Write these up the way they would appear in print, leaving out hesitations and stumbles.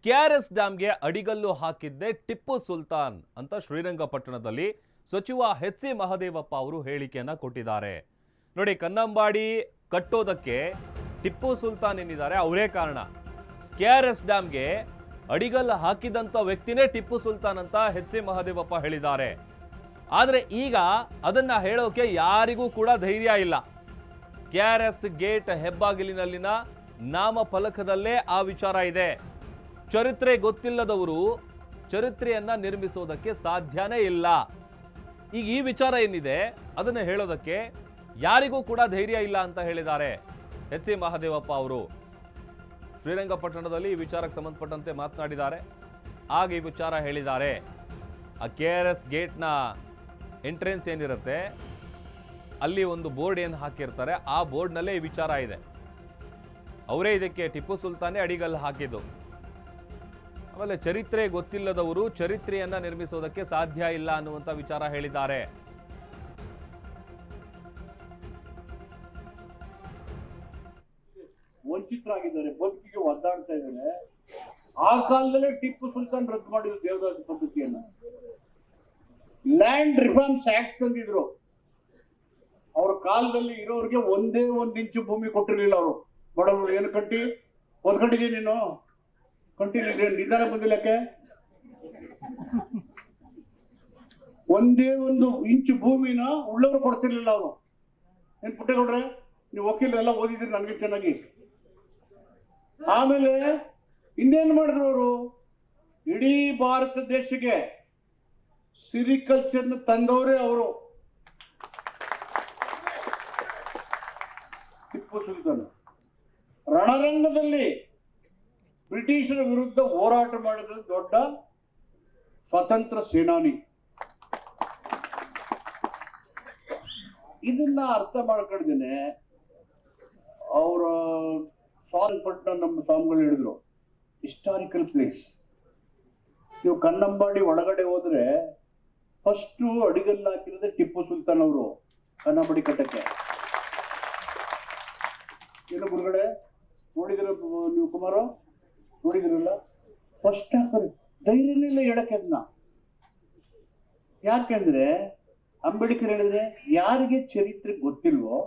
KRS ಡ್ಯಾಂಗೆ ಅಡಿಗಲ್ಲು ಹಾಕಿದ್ದೆ ಟಿಪ್ಪು ಸುಲ್ತಾನ್ ಅಂತ ಶ್ರೀರಂಗಪಟ್ಟಣದಲ್ಲಿ ಸಚಿವ ಎಚ್.ಸಿ. ಮಹದೇವಪ್ಪ ಅವರು ಹೇಳಿಕೆಯನ್ನ ಕೊಟ್ಟಿದ್ದಾರೆ. ನೋಡಿ, ಕನ್ನಂಬಾಡಿ ಕಟ್ಟೋದಕ್ಕೆ ಟಿಪ್ಪು ಸುಲ್ತಾನ್ ಏನಿದ್ದಾರೆ ಅವರೇ ಕಾರಣ. ಕೆಆರ್ಎಸ್ ಡ್ಯಾಂಗೆ ಅಡಿಗಲ್ಲು ಹಾಕಿದಂತ ವ್ಯಕ್ತಿನೇ ಟಿಪ್ಪು ಸುಲ್ತಾನ್ ಅಂತ ಎಚ್.ಸಿ. ಮಹದೇವಪ್ಪ ಹೇಳಿದ್ದಾರೆ. ಆದರೆ ಈಗ ಅದನ್ನ ಹೇಳೋಕೆ ಯಾರಿಗೂ ಕೂಡ ಧೈರ್ಯ ಇಲ್ಲ. ಕೆಆರ್ಎಸ್ ಗೇಟ್ ಹೆಬ್ಬಾಗಿಲಿನಲ್ಲಿನ ನಾಮ ಫಲಕದಲ್ಲೇ ಆ ವಿಚಾರ ಇದೆ. ಚರಿತ್ರೆ ಗೊತ್ತಿಲ್ಲದವರು ಚರಿತ್ರೆಯನ್ನ ನಿರ್ಮಿಸೋದಕ್ಕೆ ಸಾಧ್ಯನೇ ಇಲ್ಲ. ಈಗ ಈ ವಿಚಾರ ಏನಿದೆ ಅದನ್ನು ಹೇಳೋದಕ್ಕೆ ಯಾರಿಗೂ ಕೂಡ ಧೈರ್ಯ ಇಲ್ಲ ಅಂತ ಹೇಳಿದ್ದಾರೆ ಎಚ್.ಸಿ. ಮಹದೇವಪ್ಪ ಅವರು. ಶ್ರೀರಂಗಪಟ್ಟಣದಲ್ಲಿ ಈ ವಿಚಾರಕ್ಕೆ ಸಂಬಂಧಪಟ್ಟಂತೆ ಮಾತನಾಡಿದ್ದಾರೆ. ಆಗ ಈ ವಿಚಾರ ಹೇಳಿದ್ದಾರೆ. ಆ ಕೆಆರ್ಎಸ್ ಗೇಟ್ನ ಎಂಟ್ರೆನ್ಸ್ ಏನಿರುತ್ತೆ ಅಲ್ಲಿ ಒಂದು ಬೋರ್ಡ್ ಏನು ಹಾಕಿರ್ತಾರೆ, ಆ ಬೋರ್ಡ್ನಲ್ಲೇ ಈ ವಿಚಾರ ಇದೆ. ಅವರೇ ಇದಕ್ಕೆ ಟಿಪ್ಪು ಸುಲ್ತಾನೇ ಅಡಿಗಲ್ಲು ಹಾಕಿದ್ದು. ಆಮೇಲೆ ಚರಿತ್ರೆ ಗೊತ್ತಿಲ್ಲದವರು ಚರಿತ್ರೆಯನ್ನ ನಿರ್ಮಿಸೋದಕ್ಕೆ ಸಾಧ್ಯ ಇಲ್ಲ ಅನ್ನುವಂಥ ವಿಚಾರ ಹೇಳಿದ್ದಾರೆ. ವಂಚಿತರಾಗಿದ್ದಾರೆ, ಬದುಕಿಗೆ ಒದ್ದಾಡ್ತಾ ಇದ್ದಾರೆ. ಆ ಕಾಲದಲ್ಲೇ ಟಿಪ್ಪು ಸುಲ್ತಾನ್ ರದ್ದು ಮಾಡಿದ್ರು ದೇವದಾಸಿ ಪದ್ಧತಿಯನ್ನ. ಲ್ಯಾಂಡ್ ರಿಫಾರ್ಮ್ಸ್ ಆಕ್ಟ್ ತಂದಿದ್ರು. ಅವ್ರ ಕಾಲದಲ್ಲಿ ಇರೋರಿಗೆ ಒಂದೇ ಒಂದು ಇಂಚು ಭೂಮಿ ಕೊಟ್ಟಿರ್ಲಿಲ್ಲ. ಅವರು ಬಡವರು ಏನು ಓದ್ಕೊಂಡಿದ್ದೀನಿ ನೀನು ಕಂಟಿನ್ಯೂ ನಿಧಾನ ಬಂದಿಲ್ಲಕ್ಕೆ. ಒಂದೇ ಒಂದು ಇಂಚು ಭೂಮಿನ ಉಳ್ಳವರು ಕೊಡ್ತಿರ್ಲಿಲ್ಲ ಅವರು. ಏನ್ ಪುಟ್ಟೇಗೌಡ್ರೆ, ನೀವು ವಕೀಲರೆಲ್ಲ ಓದಿದ್ರಿ ನನಗೆ ಚೆನ್ನಾಗಿ. ಆಮೇಲೆ ಇನ್ನೇನ್ ಮಾಡಿದ್ರು ಅವರು, ಇಡೀ ಭಾರತ ದೇಶಕ್ಕೆ ಸಿರಿಕಲ್ಚರ್ನ ತಂದವರೇ ಅವರು. ಟಿಪ್ಪು ಸುಲ್ತಾನ್ ರಣರಂಗದಲ್ಲಿ ಬ್ರಿಟಿಷರ ವಿರುದ್ಧ ಹೋರಾಟ ಮಾಡಿದ ದೊಡ್ಡ ಸ್ವತಂತ್ರ ಸೇನಾನಿ. ಇದನ್ನ ಅರ್ಥ ಮಾಡ್ಕೊಂಡಿದ್ದೇನೆ. ಅವರ ಸ್ವಾಮಿಪಟ್ಟಣ ನಮ್ಮ ಸ್ವಾಮಿಗಳು ಹೇಳಿದ್ರು, ಹಿಸ್ಟಾರಿಕಲ್ ಪ್ಲೇಸ್. ನೀವು ಕನ್ನಂಬಾಡಿ ಒಳಗಡೆ ಹೋದ್ರೆ ಫಸ್ಟ್ ಅಡಿಗಲ್ಲು ಹಾಕಿರೋದೇ ಟಿಪ್ಪು ಸುಲ್ತಾನ್ ಅವರು ಕನ್ನಂಬಾಡಿ ಕಟ್ಟಕ್ಕೆ. ಏನು ಗುರುಗಳೇ ನೋಡಿದಿರ ನೀವು, ಕುಮಾರ ನೋಡಿದಿರಲ್ಲ? ಫಸ್ಟ್ ಹಾಕೋರು ಧೈರ್ಯನೇ ಇಲ್ಲ ಹೇಳಕ್ಕೆ ಅದನ್ನ. ಯಾಕೆಂದ್ರೆ ಅಂಬೇಡ್ಕರ್ ಹೇಳಿದ್ರೆ ಯಾರಿಗೆ ಚರಿತ್ರೆ ಗೊತ್ತಿಲ್ವೋ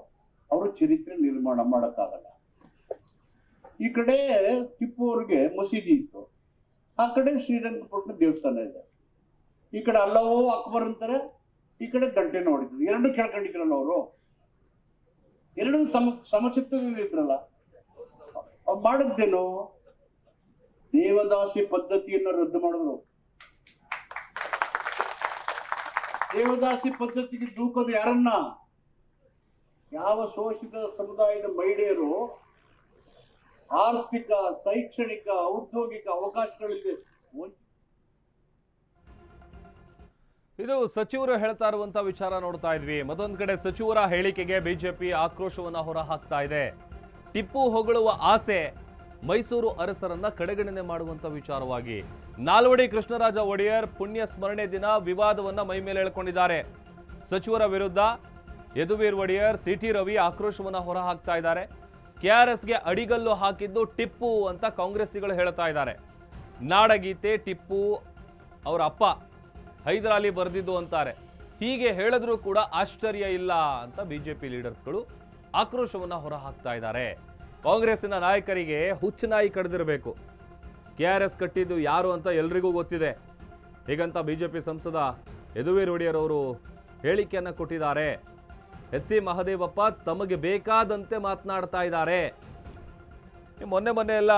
ಅವರು ಚರಿತ್ರೆ ನಿರ್ಮಾಣ ಮಾಡಕ್ಕಾಗಲ್ಲ. ಈ ಕಡೆ ಟಿಪ್ಪು ಅವ್ರಿಗೆ ಮಸೀದಿ ಇತ್ತು, ಆ ಕಡೆ ಶ್ರೀರಂಗಪಟ್ಟಣ ದೇವಸ್ಥಾನ ಇದೆ. ಈ ಕಡೆ ಅಲ್ಲವೋ ಅಕ್ಬರ್ ಅಂತಾರೆ, ಈ ಕಡೆ ಗಂಟೆನ ಹೊಡಿತಾರೆ. ಎರಡೂ ಕೇಳ್ಕೊಂಡಿದ್ರಲ್ಲ ಅವರು, ಎರಡೂ ಸಮಚಿತ್ತದಲ್ಲಿ ಇದ್ರಲ್ಲ. ಅವ್ರು ಮಾಡಿದ್ದೇನು? ದೇವದಾಸಿ ಪದ್ಧತಿಯನ್ನು ರದ್ದು ಮಾಡಿದ್ರು. ದೇವದಾಸಿ ಪದ್ಧತಿಗೆ ದೂಕೋದು ಯಾರನ್ನ? ಯಾವ ಶೋಷಿತ ಸಮುದಾಯದ ಮಹಿಳೆಯರು ಆರ್ಥಿಕ, ಶೈಕ್ಷಣಿಕ, ಔದ್ಯೋಗಿಕ ಅವಕಾಶಗಳಿದೆ. ಇದು ಸಚಿವರು ಹೇಳ್ತಾ ಇರುವಂತ ವಿಚಾರ ನೋಡ್ತಾ ಇದ್ವಿ. ಮತ್ತೊಂದು ಕಡೆ ಸಚಿವರ ಹೇಳಿಕೆಗೆ ಬಿಜೆಪಿ ಆಕ್ರೋಶವನ್ನ ಹೊರ ಹಾಕ್ತಾ ಇದೆ. ಟಿಪ್ಪು ಹೊಗಳುವ ಆಸೆ ಮೈಸೂರು ಅರಸರನ್ನ ಕಡೆಗಣನೆ ಮಾಡುವಂತ ವಿಚಾರವಾಗಿ ನಾಲ್ವಡಿ ಕೃಷ್ಣರಾಜ ಒಡೆಯರ್ ಪುಣ್ಯ ಸ್ಮರಣೆ ದಿನ ವಿವಾದವನ್ನ ಮೈಮೇಲೆ ಎಳ್ಕೊಂಡಿದ್ದಾರೆ. ಸಚಿವರ ವಿರುದ್ಧ ಯದುವೀರ್ ಒಡೆಯರ್, ಸಿ.ಟಿ. ರವಿ ಆಕ್ರೋಶವನ್ನ ಹೊರ ಹಾಕ್ತಾ ಇದ್ದಾರೆ. ಕೆಆರ್ಎಸ್ಗೆ ಅಡಿಗಲ್ಲು ಹಾಕಿದ್ದು ಟಿಪ್ಪು ಅಂತ ಕಾಂಗ್ರೆಸ್ಸಿಗಳು ಹೇಳ್ತಾ ಇದ್ದಾರೆ. ನಾಡಗೀತೆ ಟಿಪ್ಪು ಅವರ ಅಪ್ಪ ಹೈದರಾಲಿ ಬರೆದಿದ್ದು ಅಂತಾರೆ. ಹೀಗೆ ಹೇಳಿದ್ರೂ ಕೂಡ ಆಶ್ಚರ್ಯ ಇಲ್ಲ ಅಂತ ಬಿಜೆಪಿ ಲೀಡರ್ಸ್ಗಳು ಆಕ್ರೋಶವನ್ನ ಹೊರ ಹಾಕ್ತಾ ಇದ್ದಾರೆ. ಕಾಂಗ್ರೆಸ್ಸಿನ ನಾಯಕರಿಗೆ ಹುಚ್ಚುನಾಯಿ ಕಡ್ದಿರಬೇಕು. ಕೆಆರ್ಎಸ್ ಕಟ್ಟಿದ್ದು ಯಾರು ಅಂತ ಎಲ್ರಿಗೂ ಗೊತ್ತಿದೆ. ಹೀಗಂತ ಬಿಜೆಪಿ ಸಂಸದ ಯದುವೀರ್ ಒಡೆಯರ್ ಅವರು ಹೇಳಿಕೆಯನ್ನು ಕೊಟ್ಟಿದ್ದಾರೆ. ಎಚ್.ಸಿ. ಮಹದೇವಪ್ಪ ತಮಗೆ ಬೇಕಾದಂತೆ ಮಾತನಾಡ್ತಾ ಇದ್ದಾರೆ. ಮೊನ್ನೆ ಎಲ್ಲ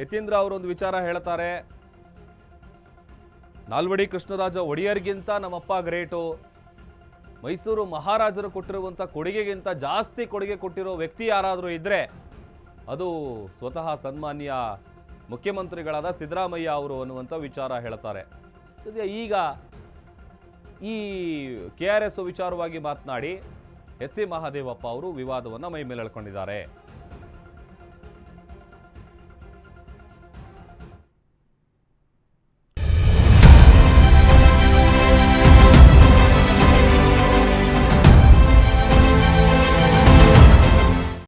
ಯತೀಂದ್ರ ಅವರೊಂದು ವಿಚಾರ ಹೇಳ್ತಾರೆ, ನಾಲ್ವಡಿ ಕೃಷ್ಣರಾಜ ಒಡೆಯರ್ಗಿಂತ ನಮ್ಮಪ್ಪ ಗ್ರೇಟು, ಮೈಸೂರು ಮಹಾರಾಜರು ಕೊಟ್ಟಿರುವಂಥ ಕೊಡುಗೆಗಿಂತ ಜಾಸ್ತಿ ಕೊಡುಗೆ ಕೊಟ್ಟಿರೋ ವ್ಯಕ್ತಿ ಯಾರಾದರೂ ಇದ್ದರೆ ಅದು ಸ್ವತಃ ಸನ್ಮಾನ್ಯ ಮುಖ್ಯಮಂತ್ರಿಗಳಾದ ಸಿದ್ದರಾಮಯ್ಯ ಅವರು ಅನ್ನುವಂಥ ವಿಚಾರ ಹೇಳ್ತಾರೆ. ಸದ್ಯ ಈಗ ಈ ಕೆಆರ್ಎಸ್ ವಿಚಾರವಾಗಿ ಮಾತನಾಡಿ ಎಚ್.ಸಿ. ಮಹದೇವಪ್ಪ ಅವರು ವಿವಾದವನ್ನು ಮೈಮೇಲೆ ಎಳ್ಕೊಂಡಿದ್ದಾರೆ.